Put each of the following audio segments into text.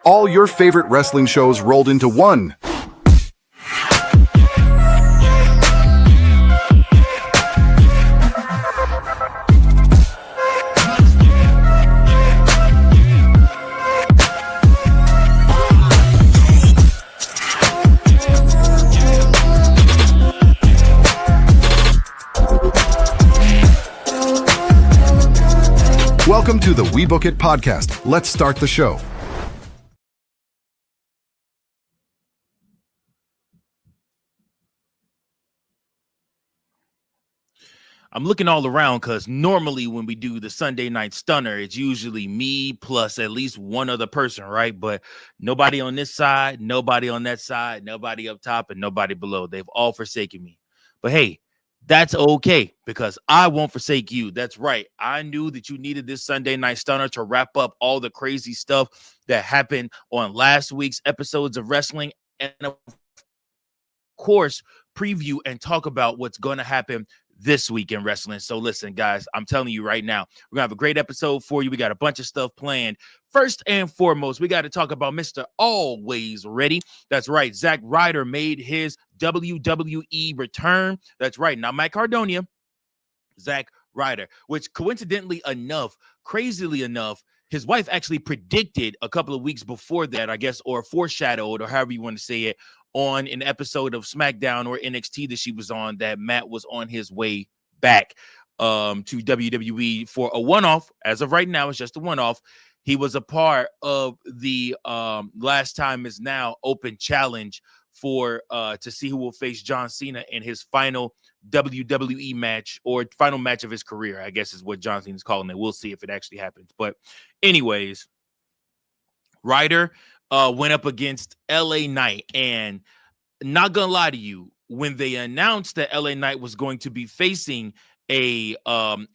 All your favorite wrestling shows rolled into one. Welcome to the WeBookIt podcast. Let's start the show. I'm looking all around because normally when we do the Sunday Night Stunner, it's usually me plus at least one other person, right? But nobody on this side, nobody on that side, nobody up top, and nobody below. They've all forsaken me. But hey, that's okay because I won't forsake you. That's right. I knew that you needed this Sunday Night Stunner to wrap up all the crazy stuff that happened on last week's episodes of wrestling. And of course, preview and talk about what's going to happen this week in wrestling. So listen, guys, I'm telling you right now, we're gonna have a great episode for you. We got a bunch of stuff planned. First and foremost, we got to talk about Mr. Always Ready. That's right. Zack Ryder made his WWE return. That's right. Now, Matt Cardona, Zack Ryder, which coincidentally enough, crazily enough, his wife actually predicted a couple of weeks before that, I guess, or foreshadowed, or however you want to say it, on an episode of SmackDown or NXT that she was on, that Matt was on his way back to WWE for a one-off. As of right now, it's just a one-off. He was a part of the Last Time Is Now open challenge for to see who will face John Cena in his final WWE match, or final match of his career, I guess is what John Cena's calling it. We'll see if it actually happens. But anyways, Ryder went up against LA Knight, and not gonna lie to you, when they announced that LA Knight was going to be facing a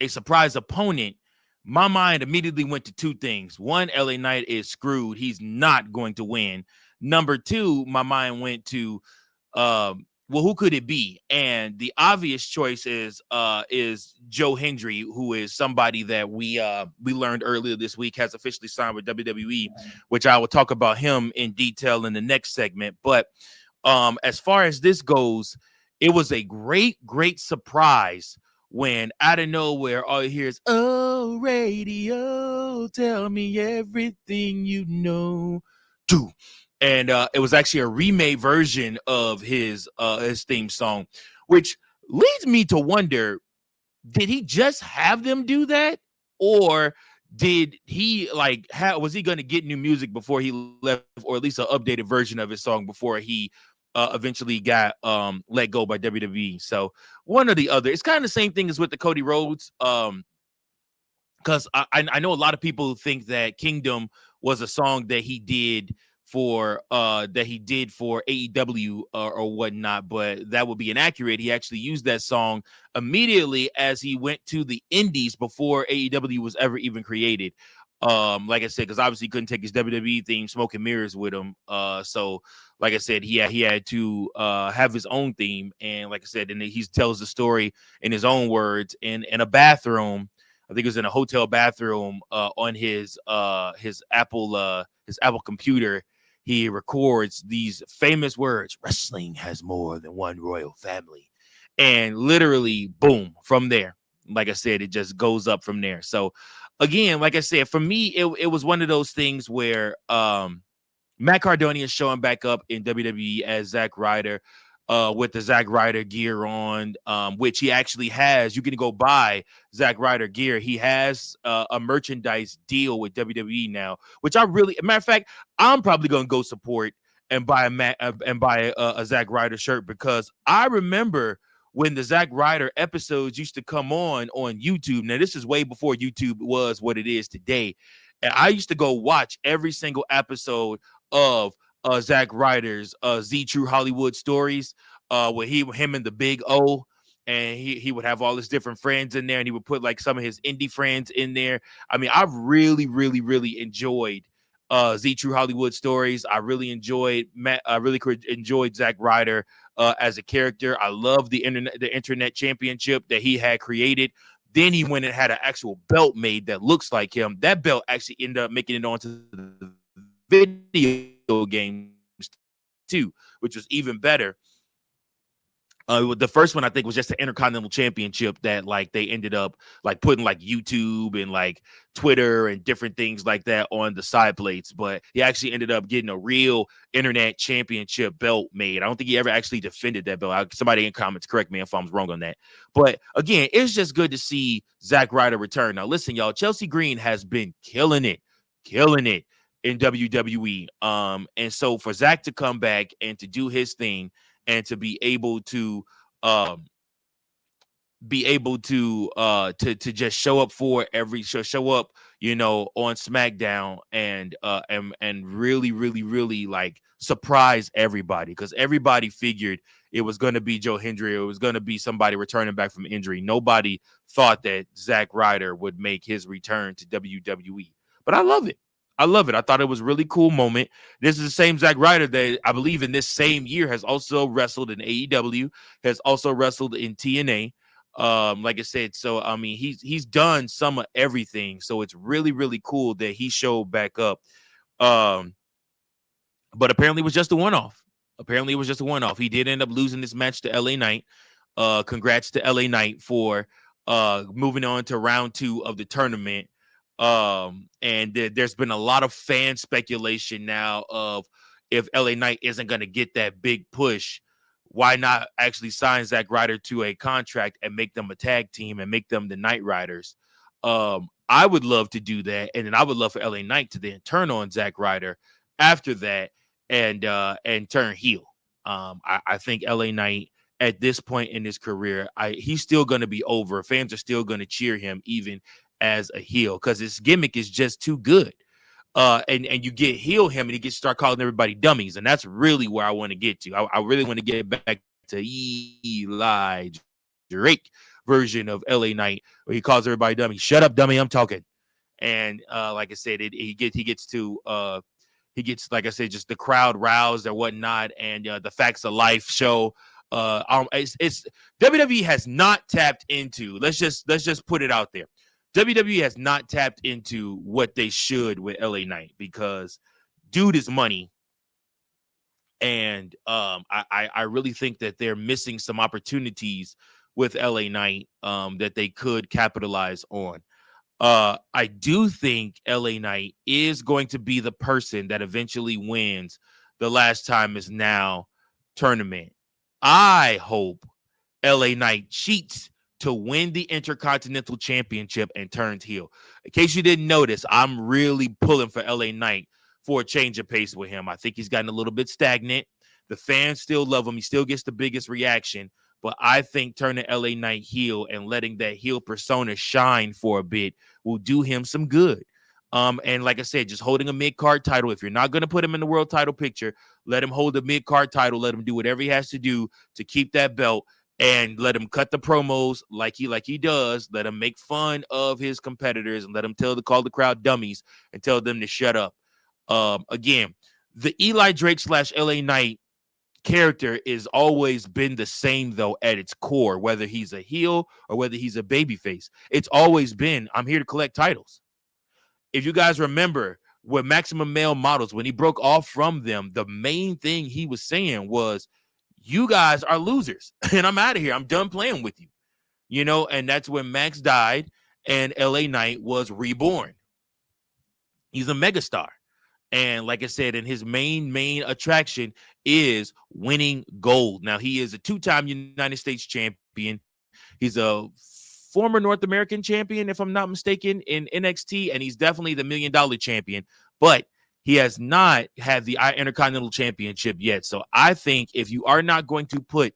surprise opponent, my mind immediately went to two things. One, LA Knight is screwed. He's not going to win. Number two, my mind went to well, who could it be? And the obvious choice is Joe Hendry, who is somebody that we learned earlier this week has officially signed with WWE, which I will talk about him in detail in the next segment. But as far as this goes, it was a great surprise when out of nowhere all you hear is, "Oh, radio, tell me everything you know." Do. And it was actually a remade version of his theme song, which leads me to wonder, did he just have them do that? Or did he was he going to get new music before he left, or at least an updated version of his song before he eventually got let go by WWE? So one or the other. It's kind of the same thing as with the Cody Rhodes. Because I know a lot of people think that Kingdom was a song that he did for AEW or whatnot, but that would be inaccurate. He actually used that song immediately as he went to the Indies before AEW was ever even created. Like I said, because obviously he couldn't take his WWE theme, Smoke and Mirrors, with him. So like I said, he had to have his own theme, and like I said, and he tells the story in his own words in a bathroom. I think it was in a hotel bathroom on his Apple computer. He records these famous words: "Wrestling has more than one royal family," and literally, boom, from there. Like I said, it just goes up from there. So, again, like I said, for me, it was one of those things where Matt Cardona is showing back up in WWE as Zack Ryder. With the Zack Ryder gear on, which he actually has. You can go buy Zack Ryder gear. He has a merchandise deal with WWE now, which I really, matter of fact, I'm probably going to go support and buy a Zack Ryder shirt, because I remember when the Zack Ryder episodes used to come on YouTube. Now, this is way before YouTube was what it is today. And I used to go watch every single episode of Zack Ryder's Z True Hollywood Stories, where him and the Big O, and he would have all his different friends in there, and he would put like some of his indie friends in there. I mean, I've really enjoyed Z True Hollywood Stories. I really enjoyed enjoyed Zack Ryder as a character. I love the internet championship that he had created. Then he went and had an actual belt made that looks like him. That belt actually ended up making it onto the video games too, which was even better. The first one I think was just the Intercontinental Championship that like they ended up like putting like YouTube and like Twitter and different things like that on the side plates, but he actually ended up getting a real internet championship belt made. I don't think he ever actually defended that belt. Somebody in comments correct me if I'm wrong on that. But again, it's just good to see Zack Ryder return. Now listen, y'all, Chelsea Green has been killing it in WWE. And so for Zack to come back and to do his thing and to be able to to just show up for every show up, you know, on SmackDown and really like surprise everybody, because everybody figured it was going to be Joe Hendry, it was going to be somebody returning back from injury. Nobody thought that Zack Ryder would make his return to WWE, but I love it. I thought it was a really cool moment. This is the same Zack Ryder that I believe in this same year has also wrestled in AEW, has also wrestled in TNA. Like I said, so I mean, he's done some of everything. So it's really cool that he showed back up. But apparently it was just a one-off. He did end up losing this match to LA Knight. Congrats to LA Knight for moving on to round 2 of the tournament. And there's been a lot of fan speculation now of if LA Knight isn't going to get that big push, why not actually sign Zack Ryder to a contract and make them a tag team and make them the Knight Riders? I would love to do that, and then I would love for LA Knight to then turn on Zack Ryder after that and turn heel. I think LA Knight at this point in his career, he's still going to be over. Fans are still going to cheer him even as a heel because his gimmick is just too good. And you get heel him and he gets start calling everybody dummies, and that's really where I want to get to. I really want to get back to Eli Drake version of LA Knight where he calls everybody dummy. Shut up, dummy, I'm talking. And like I said, he gets like I said, just the crowd roused or whatnot, and the Facts of Life show. It's WWE has not tapped into. Let's just put it out there. WWE has not tapped into what they should with LA Knight because dude is money. And I really think that they're missing some opportunities with LA Knight that they could capitalize on. I do think LA Knight is going to be the person that eventually wins the Last Time Is Now tournament. I hope LA Knight cheats to win the Intercontinental Championship and turns heel. In case you didn't notice, I'm really pulling for LA Knight for a change of pace with him. I think he's gotten a little bit stagnant. The fans still love him. He still gets the biggest reaction. But I think turning LA Knight heel and letting that heel persona shine for a bit will do him some good. And like I said, just holding a mid-card title. If you're not going to put him in the world title picture, let him hold the mid-card title. Let him do whatever he has to do to keep that belt. And let him cut the promos like he does. Let him make fun of his competitors and let him call the crowd dummies and tell them to shut up. Again, the Eli Drake / LA Knight character is always been the same though at its core, whether he's a heel or whether he's a babyface. It's always been, I'm here to collect titles. If you guys remember with Maximum Male Models, when he broke off from them, the main thing he was saying was, you guys are losers and I'm out of here. I'm done playing with you, you know, and that's when Max died and LA Knight was reborn. He's a megastar. And like I said, and his main attraction is winning gold. Now, he is a 2-time United States champion. He's a former North American champion, if I'm not mistaken, in NXT, and he's definitely the $1 million champion. But he has not had the Intercontinental Championship yet. So I think if you are not going to put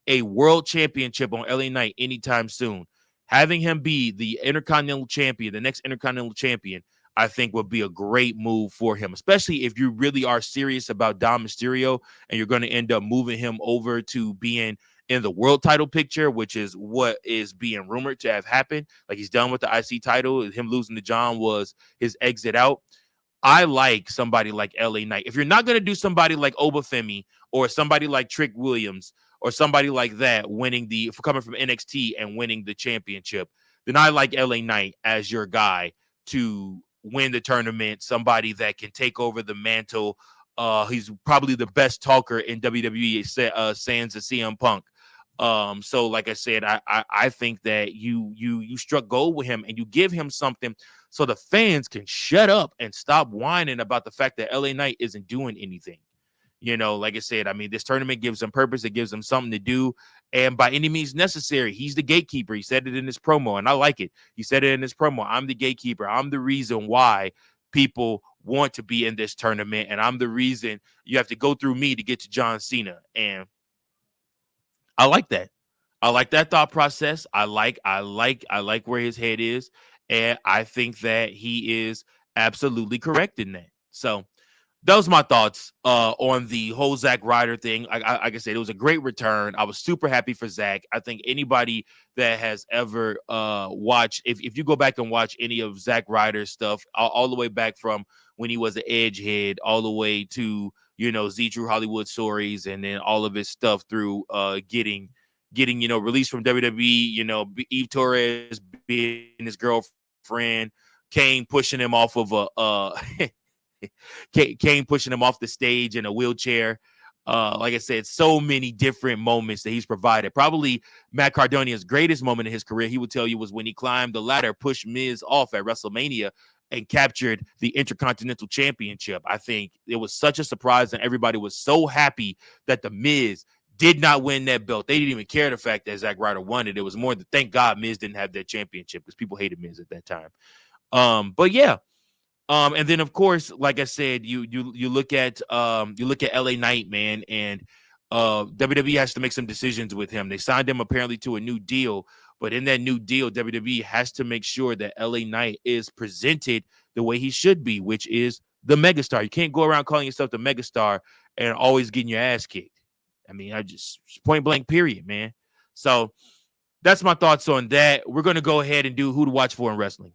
a world championship on LA Knight anytime soon, having him be the Intercontinental Champion, the next Intercontinental Champion, I think would be a great move for him, especially if you really are serious about Dom Mysterio and you're going to end up moving him over to being in the world title picture, which is what is being rumored to have happened. Like he's done with the IC title. Him losing to John was his exit out. I like somebody like LA Knight. If you're not going to do somebody like Obafemi or somebody like Trick Williams or somebody like that coming from NXT and winning the championship, then I like LA Knight as your guy to win the tournament, somebody that can take over the mantle. He's probably the best talker in WWE, sans the CM Punk. So like I said, I think that you struck gold with him, and you give him something so the fans can shut up and stop whining about the fact that LA Knight isn't doing anything. Like I said, I mean, this tournament gives him purpose. It gives him something to do. And by any means necessary, he's the gatekeeper. He said it in his promo, and I like it. He said it in his promo. I'm the gatekeeper. I'm the reason why people want to be in this tournament. And I'm the reason you have to go through me to get to John Cena. And I like that. I like that thought process. I like where his head is. And I think that he is absolutely correct in that. So those are my thoughts on the whole Zack Ryder thing. Like I said, it was a great return. I was super happy for Zack. I think anybody that has ever watched, if you go back and watch any of Zack Ryder's stuff, all the way back from when he was an Edgehead, all the way to, Z True Hollywood Stories, and then all of his stuff through getting released from WWE, Eve Torres being his girlfriend, Kane pushing him off of Kane pushing him off the stage in a wheelchair. Like I said, so many different moments that he's provided. Probably Matt Cardona's greatest moment in his career, he would tell you, was when he climbed the ladder, pushed Miz off at WrestleMania, and captured the Intercontinental Championship. I think it was such a surprise, and everybody was so happy that the Miz did not win that belt. They didn't even care the fact that Zack Ryder won it. It was more than thank God Miz didn't have that championship, because people hated Miz at that time. But yeah. And then of course, like I said, you look at LA Knight, man, and WWE has to make some decisions with him. They signed him apparently to a new deal, but in that new deal, WWE has to make sure that LA Knight is presented the way he should be, which is the megastar. You can't go around calling yourself the megastar and always getting your ass kicked. I mean, I just point blank period, man. So that's my thoughts on that. We're going to go ahead and do who to watch for in wrestling.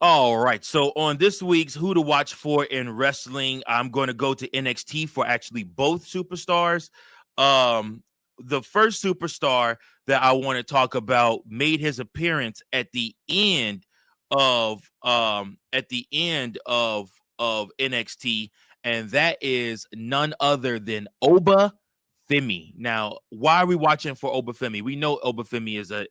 All right. So on this week's Who to Watch For in Wrestling, I'm going to go to NXT for actually both superstars. The first superstar that I want to talk about made his appearance at the end of NXT, and that is none other than Oba Femi. Now, why are we watching for Oba Femi? We know Oba Femi is a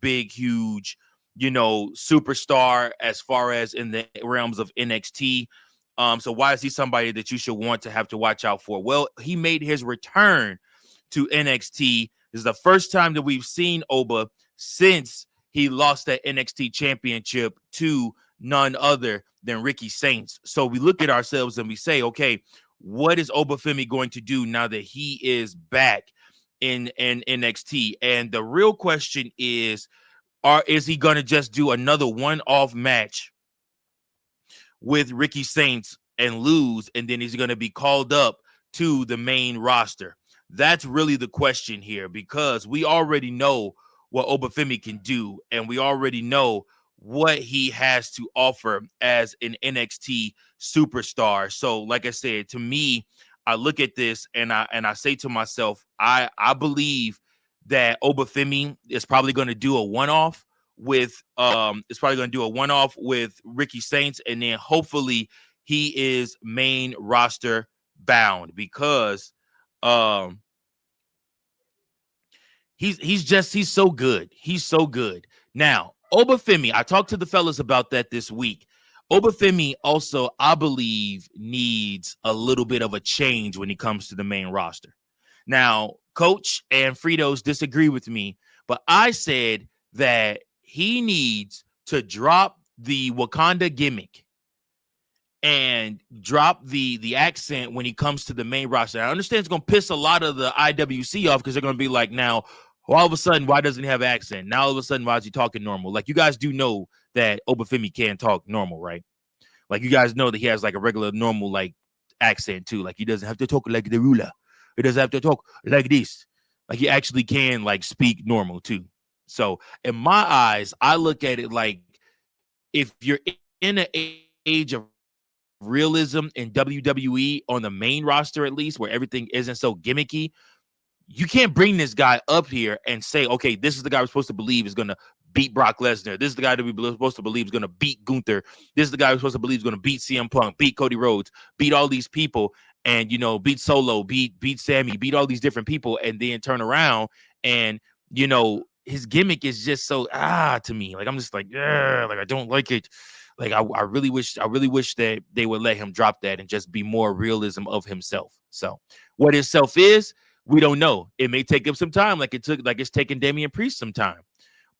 big, huge, superstar as far as in the realms of NXT. So why is he somebody that you should want to have to watch out for? Well, he made his return to NXT. This is the first time that we've seen Oba since he lost that NXT championship to none other than Ricky Saints. So we look at ourselves and we say, okay, what is Oba Femi going to do now that he is back in NXT? And the real question is he going to just do another one-off match with Ricky Saints and lose, and then he's going to be called up to the main roster? That's really the question here, because we already know what Oba Femi can do, and we already know what he has to offer as an NXT superstar. So like I said, to me, I look at this and I say to myself, I believe that Oba Femi is probably going to do a one-off with Ricky Saints, and then hopefully he is main roster bound, because he's so good. He's so good. Now, Oba Femi, I talked to the fellas about that this week. Oba Femi also, I believe, needs a little bit of a change when he comes to the main roster. Now, Coach and Fritos disagree with me, but I said that he needs to drop the Wakanda gimmick and drop the accent when he comes to the main roster. I understand it's going to piss a lot of the IWC off, because they're going to be like, now, all of a sudden, why doesn't he have an accent? Now, all of a sudden, why is he talking normal? Like, you guys do know that Oba Femi can talk normal, right? Like, you guys know that he has like a regular normal like accent too. Like, he doesn't have to talk like the ruler. He doesn't have to talk like this. Like, he actually can like speak normal too. So in my eyes, I look at it like, if you're in an age of realism in WWE on the main roster, at least where everything isn't so gimmicky, you can't bring this guy up here and say, okay, this is the guy we're supposed to believe is going to beat Brock Lesnar. This is the guy that we're supposed to believe is going to beat Gunther. This is the guy we're supposed to believe is going to beat CM Punk, beat Cody Rhodes, beat all these people, and, you know, beat Solo, beat Sammy, beat all these different people, and then turn around and, you know, his gimmick is just so to me. Like, I'm just like, like, I don't like it. Like, I really wish that they would let him drop that and just be more realism of himself. So what his self is, we don't know. It may take him some time, like it's taking Damian Priest some time.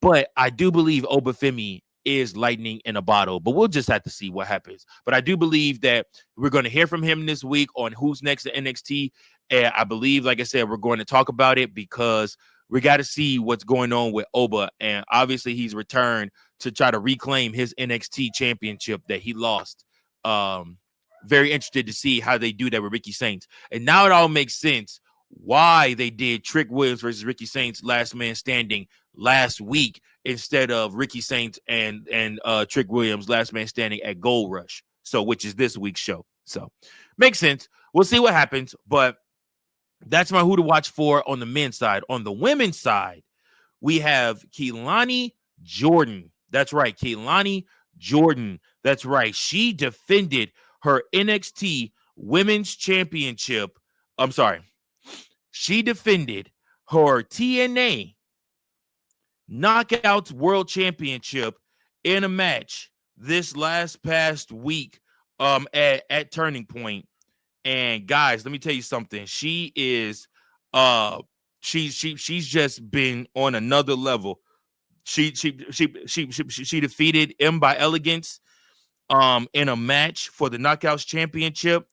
But I do believe Obafemi is lightning in a bottle, but we'll just have to see what happens. But I do believe that we're going to hear from him this week on who's next at NXT. And I believe, like I said, we're going to talk about it because we got to see what's going on with Oba. And obviously he's returned to try to reclaim his NXT championship that he lost. Very interested to see how they do that with Ricky Saints. And now it all makes sense why they did Trick Williams versus Ricky Saints last man standing last week instead of Ricky Saints and Trick Williams last man standing at Gold Rush. So, which is this week's show. So makes sense. We'll see what happens, but that's my who to watch for on the men's side. On the women's side, we have Keilani Jordan. That's right. Keilani Jordan. That's right. She defended her NXT Women's Championship. I'm sorry. She defended her TNA Knockouts World Championship in a match this past week at Turning Point. And guys, let me tell you something. She is she's just been on another level. She defeated M by Elegance in a match for the Knockouts Championship.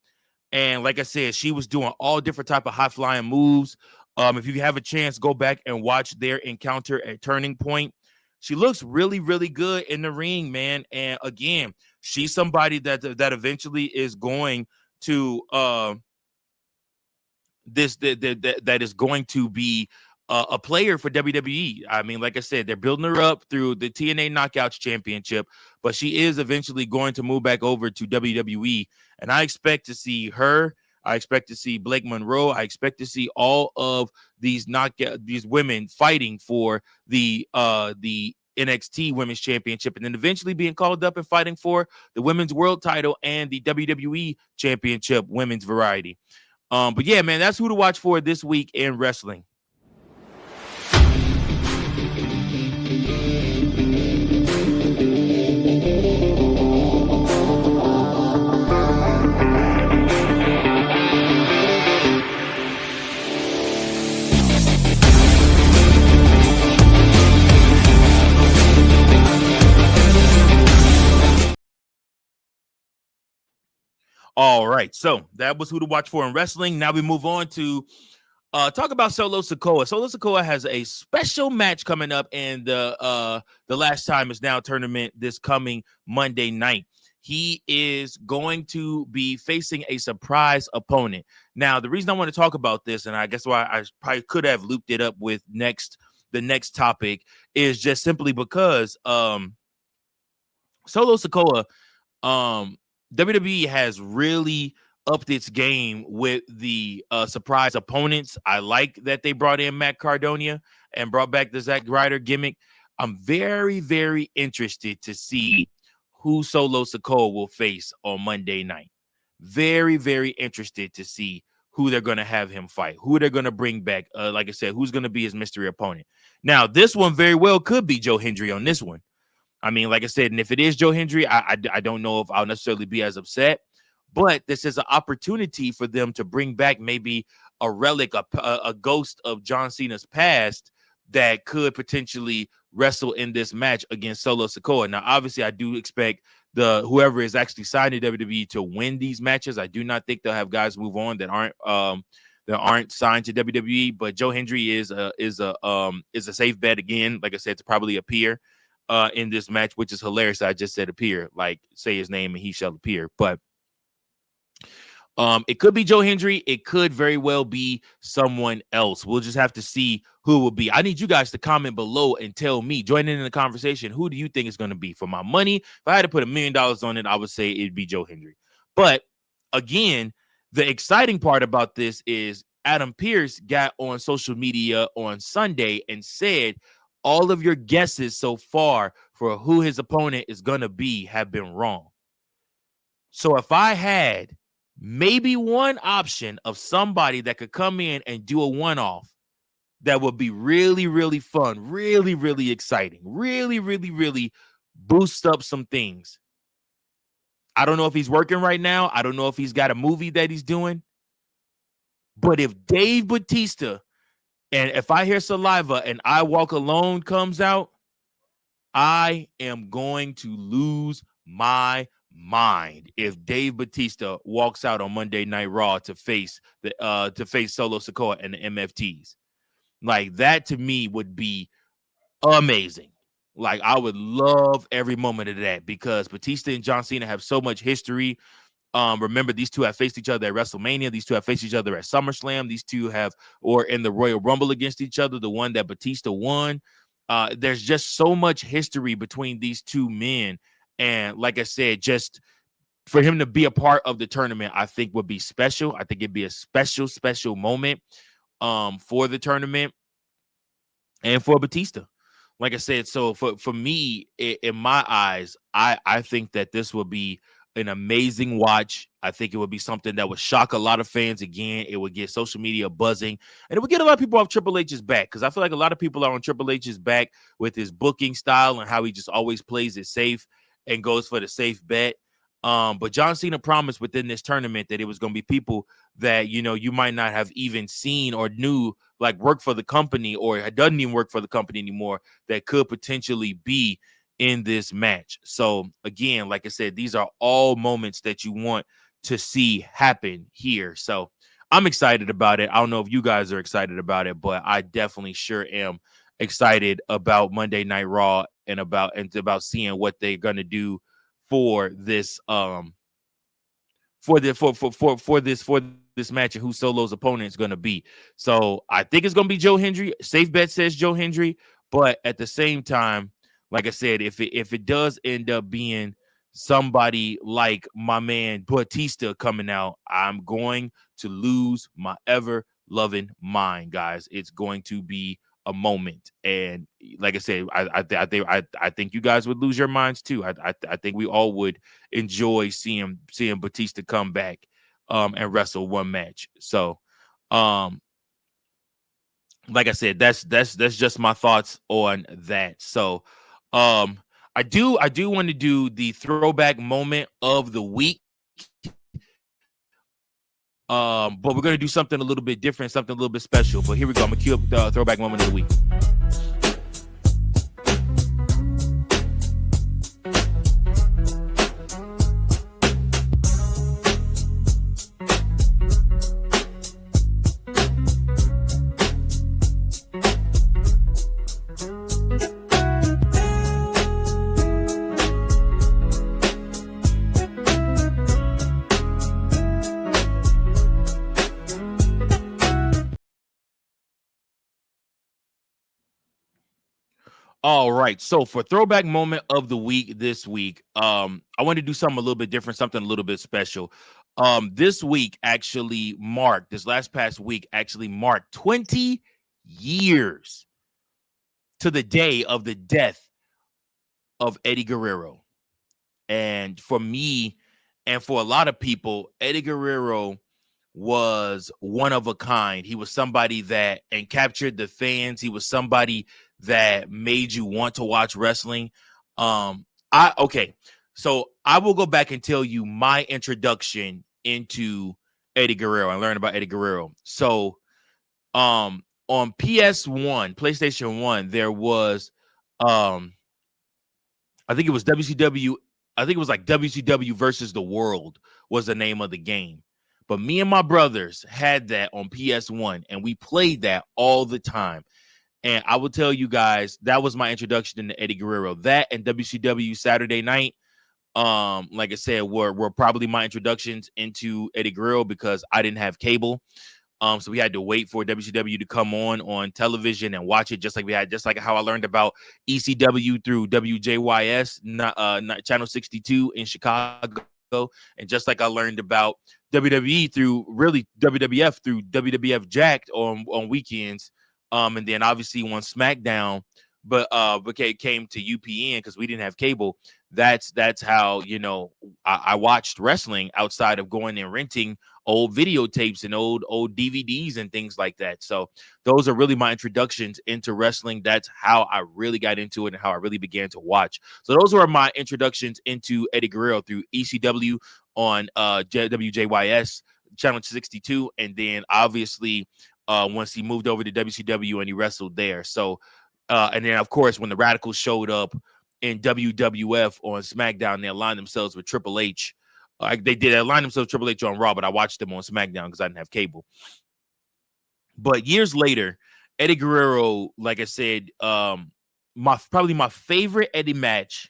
And like I said, she was doing all different type of high flying moves. If you have a chance, go back and watch their encounter at Turning Point. She looks really, really good in the ring, man. And again, she's somebody that eventually is going to that is going to be a player for WWE. I mean, like I said, they're building her up through the TNA Knockouts Championship, but she is eventually going to move back over to WWE. And I expect to see her. I expect to see Blake Monroe. I expect to see all of these women fighting for the NXT Women's Championship, and then eventually being called up and fighting for the Women's World Title and the WWE Championship Women's Variety. But yeah, man, that's who to watch for this week in wrestling. All right, so that was who to watch for in wrestling. Now we move on to talk about Solo Sikoa. Solo Sikoa has a special match coming up in the Last Time Is Now tournament this coming Monday night. He is going to be facing a surprise opponent. Now, the reason I want to talk about this, and I guess why I probably could have looped it up with the next topic, is just simply because Solo Sikoa, WWE has really upped its game with the surprise opponents. I like that they brought in Matt Cardona and brought back the Zack Ryder gimmick. I'm very, very interested to see who Solo Sikoa will face on Monday night. Very, very interested to see who they're going to have him fight, who they're going to bring back. Like I said, who's going to be his mystery opponent. Now, this one very well could be Joe Hendry on this one. I mean, like I said, and if it is Joe Hendry, I don't know if I'll necessarily be as upset, but this is an opportunity for them to bring back maybe a relic, a ghost of John Cena's past that could potentially wrestle in this match against Solo Sikoa. Now, obviously, I do expect whoever is actually signed to WWE to win these matches. I do not think they'll have guys move on that aren't signed to WWE, but Joe Hendry is a safe bet again. Like I said, to probably appear. in this match, which is hilarious. I just said appear, like say his name and he shall appear. But it could be Joe Hendry. It could very well be someone else. We'll just have to see who it will be. I need you guys to comment below and tell me, join in the conversation. Who do you think is going to be? For my money, if I had to put $1 million on it, I would say it'd be Joe Hendry. But again, the exciting part about this is Adam Pearce got on social media on Sunday and said all of your guesses so far for who his opponent is going to be have been wrong. So if I had maybe one option of somebody that could come in and do a one-off that would be really, really fun, really, really exciting, really, really, really boost up some things. I don't know if he's working right now. I don't know if he's got a movie that he's doing. But if Dave Bautista and If I Hear Saliva and I Walk Alone comes out, I am going to lose my mind if Dave Bautista walks out on Monday Night Raw to face Solo Sikoa and the MFTs. Like, that to me would be amazing. Like, I would love every moment of that because Batista and John Cena have so much history. Remember, these two have faced each other at WrestleMania. These two have faced each other at SummerSlam. These two or in the Royal Rumble against each other, the one that Batista won. There's just so much history between these two men. And like I said, just for him to be a part of the tournament, I think would be special. I think it'd be a special, special moment for the tournament and for Batista. Like I said, so for me, in my eyes, I think that this will be an amazing watch. I think it would be something that would shock a lot of fans again. It would get social media buzzing, and it would get a lot of people off Triple H's back because I feel like a lot of people are on Triple H's back with his booking style and how he just always plays it safe and goes for the safe bet. But John Cena promised within this tournament that it was going to be people that, you know, you might not have even seen or knew like work for the company or doesn't even work for the company anymore that could potentially be in this match. So again, like I said, these are all moments that you want to see happen here. So I'm excited about it. I don't know if you guys are excited about it, but I definitely sure am excited about Monday Night Raw and about seeing what they're gonna do for this for this match and who Solo's opponent is gonna be. So I think it's gonna be Joe Hendry. Safe bet says Joe Hendry, but at the same time, like I said, if it does end up being somebody like my man Batista coming out, I'm going to lose my ever loving mind, guys. It's going to be a moment, and like I said, I think you guys would lose your minds too. I think we all would enjoy seeing Batista come back and wrestle one match. So like I said, that's just my thoughts on that. So I do want to do the throwback moment of the week. But we're gonna do something a little bit different, something a little bit special. But here we go. I'm gonna cue up the throwback moment of the week. All right. So for throwback moment of the week this week, I want to do something a little bit different, something a little bit special. This past week actually marked 20 years to the day of the death of Eddie Guerrero. And for me and for a lot of people, Eddie Guerrero was one of a kind. He was somebody that captured the fans. He was somebody that made you want to watch wrestling. So I will go back and tell you my introduction into Eddie Guerrero and learn about Eddie Guerrero. So on PS1, PlayStation 1, there was I think it was WCW. I think it was like WCW versus the World was the name of the game. But me and my brothers had that on PS1, and we played that all the time. And I will tell you guys, that was my introduction into Eddie Guerrero. That and WCW Saturday Night, like I said, were probably my introductions into Eddie Guerrero because I didn't have cable. So we had to wait for WCW to come on television and watch it, just like how I learned about ECW through WJYS, not Channel 62 in Chicago, and just like I learned about WWE through really WWF through WWF Jacked on weekends, and then obviously on SmackDown, but it came to UPN because we didn't have cable. That's how I watched wrestling outside of going and renting old videotapes and old DVDs and things like that. So those are really my introductions into wrestling. That's how I really got into it and how I really began to watch. So those were my introductions into Eddie Guerrero through ECW on WJYS Channel 62, and then obviously once he moved over to WCW and he wrestled there. So and then of course when the Radicals showed up in WWF on SmackDown, they aligned themselves with Triple H. They did align themselves with Triple H on Raw, but I watched them on SmackDown because I didn't have cable. But years later, Eddie Guerrero, like I said, probably my favorite Eddie match,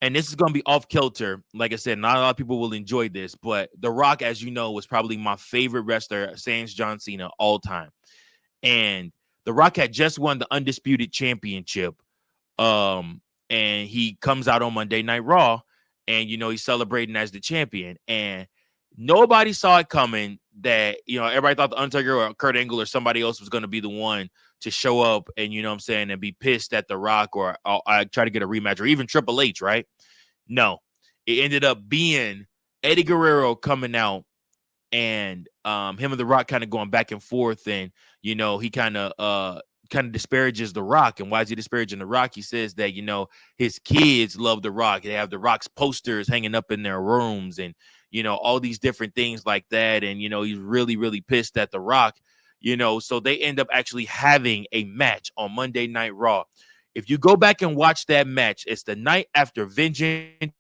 and this is going to be off kilter. Like I said, not a lot of people will enjoy this, but The Rock, as you know, was probably my favorite wrestler, sans John Cena, all time. And The Rock had just won the Undisputed Championship. And he comes out on Monday Night Raw, and he's celebrating as the champion, and nobody saw it coming that everybody thought the Undertaker or Kurt Angle or somebody else was going to be the one to show up and and be pissed at The Rock or I try to get a rematch or even Triple H, right? No, it ended up being Eddie Guerrero coming out, and him and The Rock kind of going back and forth, and he kind of disparages The Rock. And why is he disparaging The Rock? He says that his kids love The Rock. They have The Rock's posters hanging up in their rooms, and all these different things like that. And he's really, really pissed at The Rock. So they end up actually having a match on Monday Night Raw. If you go back and watch that match, it's the night after Vengeance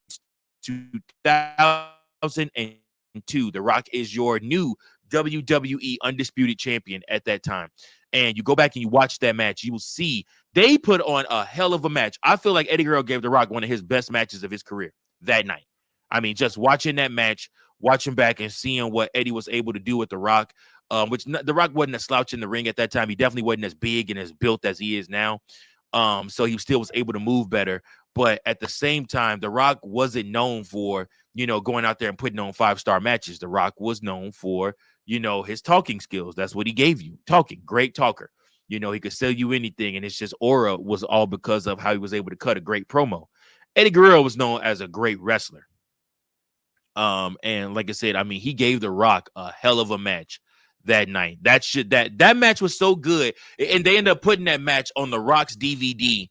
2002. The Rock is your new WWE Undisputed Champion at that time. And you go back and you watch that match, you will see they put on a hell of a match. I feel like Eddie Guerrero gave The Rock one of his best matches of his career that night. I mean, just watching that match, watching back and seeing what Eddie was able to do with The Rock, which The Rock wasn't a slouch in the ring at that time. He definitely wasn't as big and as built as he is now. So he still was able to move better. But at the same time, The Rock wasn't known for, going out there and putting on 5-star matches. The Rock was known for, his talking skills. That's what he gave you. Talking, great talker. He could sell you anything. And it's just aura was all because of how he was able to cut a great promo. Eddie Guerrero was known as a great wrestler. And like I said, I mean, he gave The Rock a hell of a match that night. That match was so good. And they ended up putting that match on The Rock's DVD.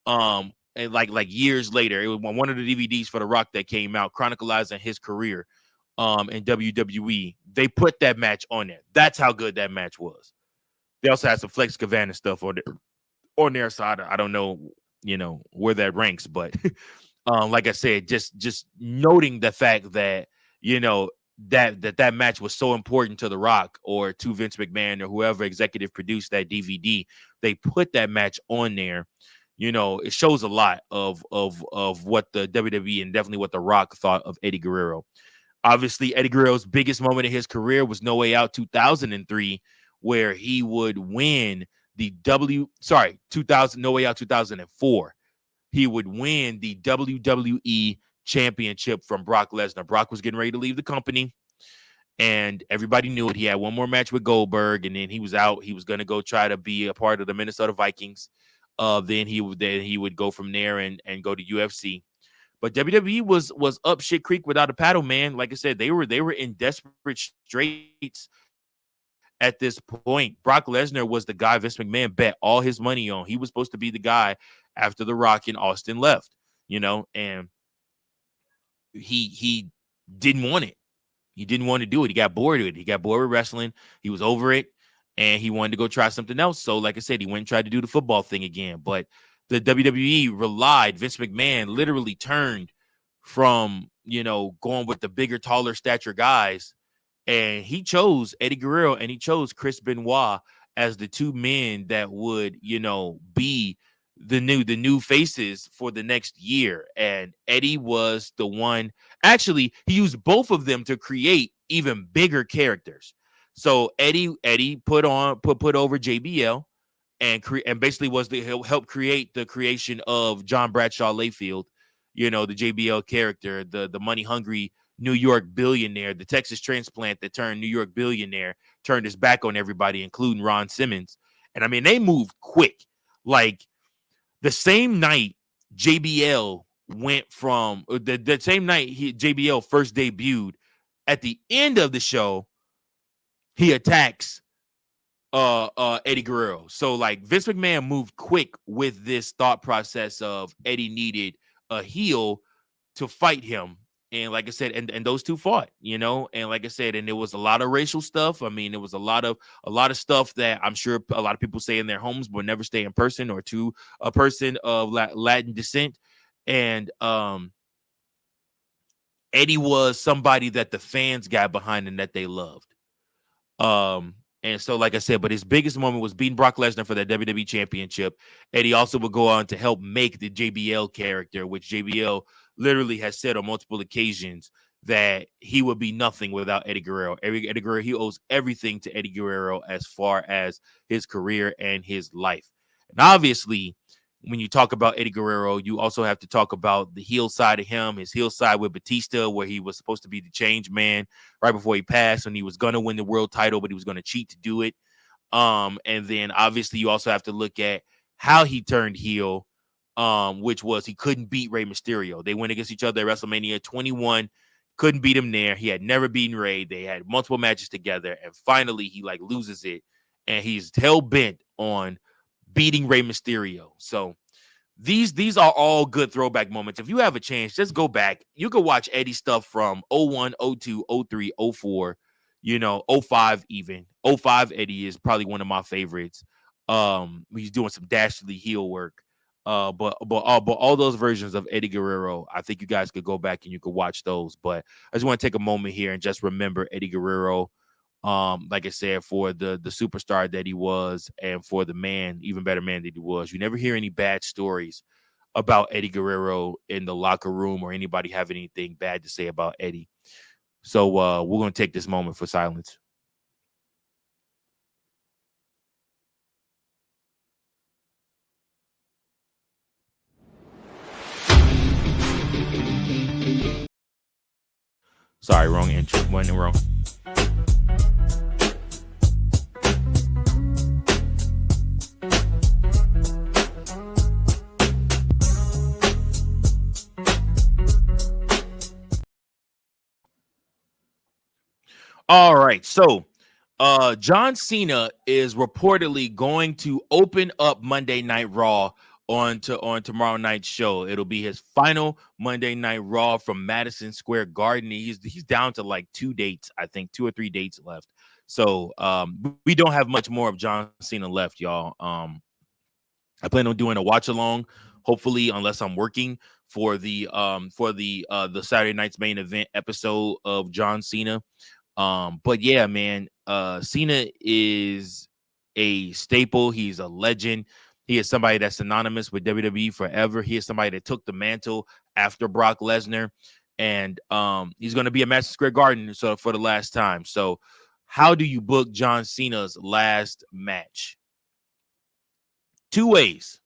And like years later, it was one of the DVDs for The Rock that came out, chronicling his career in WWE. They put that match on there. That's how good that match was. They also had some Flex Cavana stuff on their side. I don't know, where that ranks, but like I said, just noting the fact that that match was so important to The Rock or to Vince McMahon or whoever executive produced that DVD. They put that match on there. It shows a lot of what the WWE and definitely what The Rock thought of Eddie Guerrero. Obviously, Eddie Guerrero's biggest moment in his career was No Way Out 2003, where he would win the No Way Out 2004. He would win the WWE Championship from Brock Lesnar. Brock was getting ready to leave the company, and everybody knew it. He had one more match with Goldberg, and then he was out. He was going to go try to be a part of the Minnesota Vikings. Then he would go from there and go to UFC. But WWE was up shit creek without a paddle, man. Like I said, they were in desperate straits at this point. Brock Lesnar was the guy Vince McMahon bet all his money on. He was supposed to be the guy after The Rock and Austin left, and he didn't want it. He didn't want to do it. He got bored with it. He got bored with wrestling. He was over it, and he wanted to go try something else. So, like I said, he went and tried to do the football thing again. But the WWE relied. Vince McMahon literally turned from, going with the bigger, taller stature guys, and he chose Eddie Guerrero and he chose Chris Benoit as the two men that would, be the new faces for the next year. And Eddie was the one. Actually, he used both of them to create even bigger characters. So Eddie put over JBL and basically was the help create the creation of John Bradshaw Layfield, the JBL character, the money hungry New York billionaire, the Texas transplant that turned New York billionaire, turned his back on everybody, including Ron Simmons. And I mean, they moved quick. Like the same night JBL went from the same night JBL first debuted, at the end of the show, he attacks Eddie Guerrero. So like Vince McMahon moved quick with this thought process of Eddie needed a heel to fight him. And like I said, and those two fought, and like I said, and there was a lot of racial stuff. I mean, it was a lot of stuff that I'm sure a lot of people say in their homes, but never stay in person or to a person of Latin descent. And Eddie was somebody that the fans got behind and that they loved. And so, like I said, but his biggest moment was beating Brock Lesnar for that WWE Championship. Eddie also would go on to help make the JBL character, which JBL literally has said on multiple occasions that he would be nothing without Eddie Guerrero. Eddie Guerrero, he owes everything to Eddie Guerrero as far as his career and his life. And obviously, when you talk about Eddie Guerrero, you also have to talk about the heel side of him, his heel side with Batista, where he was supposed to be the change man right before he passed, and he was going to win the world title, but he was going to cheat to do it. And then obviously you also have to look at how he turned heel, which was he couldn't beat Rey Mysterio. They went against each other at WrestleMania 21, couldn't beat him there. He had never beaten Rey. They had multiple matches together, and finally he loses it, and he's hell bent on beating Rey Mysterio. So these are all good throwback moments. If you have a chance, just go back. You can watch Eddie stuff from 01, 02, 03, 04, 05 even. 05 Eddie is probably one of my favorites. He's doing some dastardly heel work. But all those versions of Eddie Guerrero, I think you guys could go back and you could watch those. But I just want to take a moment here and just remember Eddie Guerrero. Like I said, for the superstar that he was, and for the man, even better man that he was. You never hear any bad stories about Eddie Guerrero in the locker room or anybody have anything bad to say about Eddie. So we're going to take this moment for silence. Sorry, wrong intro. Went wrong. All right, so John Cena is reportedly going to open up Monday Night Raw on tomorrow night's show. It'll be his final Monday Night Raw from Madison Square Garden. He's down to like 2 dates, I think 2 or 3 dates left. So we don't have much more of John Cena left, y'all. I plan on doing a watch along, hopefully, unless I'm working for the Saturday night's main event episode of John Cena. But yeah, man, Cena is a staple. He's a legend. He is somebody that's synonymous with WWE forever. He is somebody that took the mantle after Brock Lesnar, and he's going to be at Madison Square Garden for the last time. So how do you book John Cena's last match? 2 ways.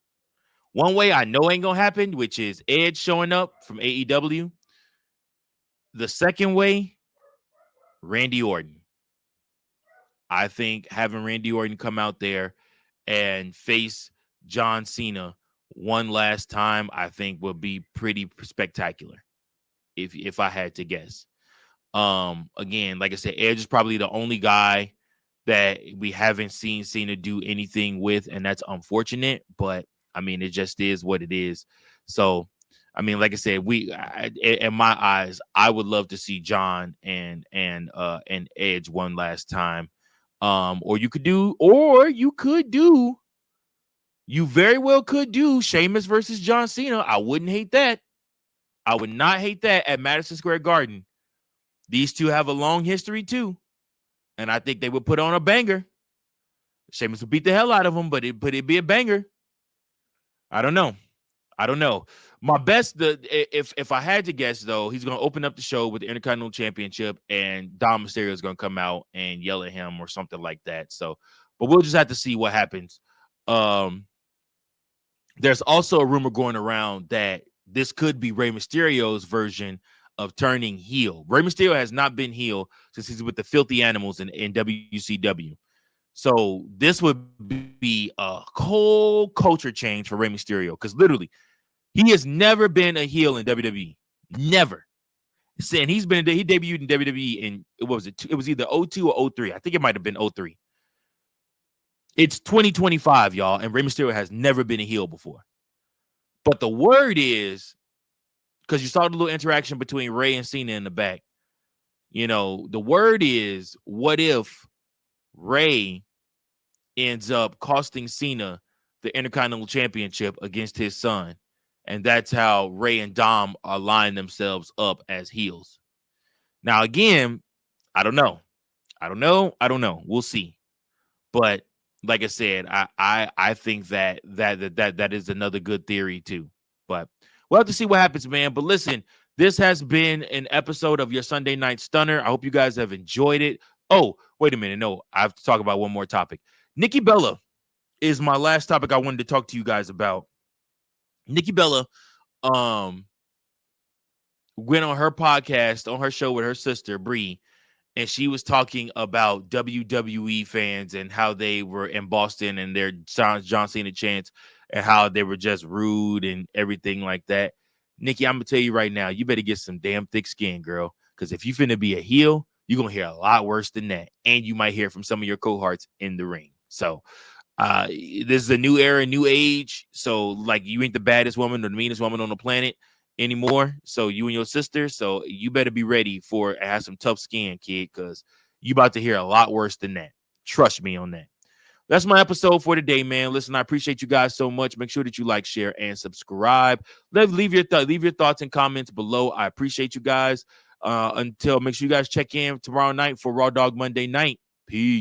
One way I know ain't going to happen, which is Edge showing up from AEW. The second way, Randy Orton. I think having Randy Orton come out there and face John Cena one last time, I think would be pretty spectacular. If I had to guess. Again, like I said, Edge is probably the only guy that we haven't seen Cena do anything with, and that's unfortunate. But I mean, it just is what it is. So, I mean, like I said, in my eyes, I would love to see John and Edge one last time. You very well could do Sheamus versus John Cena. I wouldn't hate that. I would not hate that at Madison Square Garden. These two have a long history too, and I think they would put on a banger. Sheamus would beat the hell out of him, but it'd be a banger. I don't know. My best, if I had to guess though, he's gonna open up the show with the Intercontinental Championship, and Dom Mysterio is gonna come out and yell at him or something like that. So, but we'll just have to see what happens. There's also a rumor going around that this could be Rey Mysterio's version of turning heel. Rey Mysterio has not been heel since he's with the Filthy Animals in WCW. So this would be a whole culture change for Rey Mysterio, because literally he has never been a heel in WWE. Never. And he debuted in WWE in, what was it? It was either 02 or 03. I think it might have been 03. It's 2025, y'all, and Rey Mysterio has never been a heel before. But the word is, because you saw the little interaction between Rey and Cena in the back, the word is, what if Rey ends up costing Cena the Intercontinental Championship against his son, and that's how Rey and Dom align themselves up as heels. Now, again, I don't know. We'll see. But like I said, I think that is another good theory too. But we'll have to see what happens, man. But listen, this has been an episode of your Sunday Night Stunner. I hope you guys have enjoyed it. Oh, wait a minute. No, I have to talk about one more topic. Nikki Bella is my last topic I wanted to talk to you guys about. Nikki Bella went on her podcast, on her show with her sister, Bree, and she was talking about WWE fans and how they were in Boston and their John Cena chants and how they were just rude and everything like that. Nikki, I'm going to tell you right now, you better get some damn thick skin, girl, because if you finna be a heel, you're going to hear a lot worse than that. And you might hear from some of your cohorts in the ring. So this is a new era, new age. So like, you ain't the baddest woman or the meanest woman on the planet anymore. So you and your sister, so you better be ready for have some tough skin, kid, because you about to hear a lot worse than that. Trust me on that. That's my episode for today, man. Listen, I appreciate you guys so much. Make sure that you like, share, and subscribe. Leave your thoughts and comments below. I appreciate you guys. Make sure you guys check in tomorrow night for Raw Dog Monday night. Peace.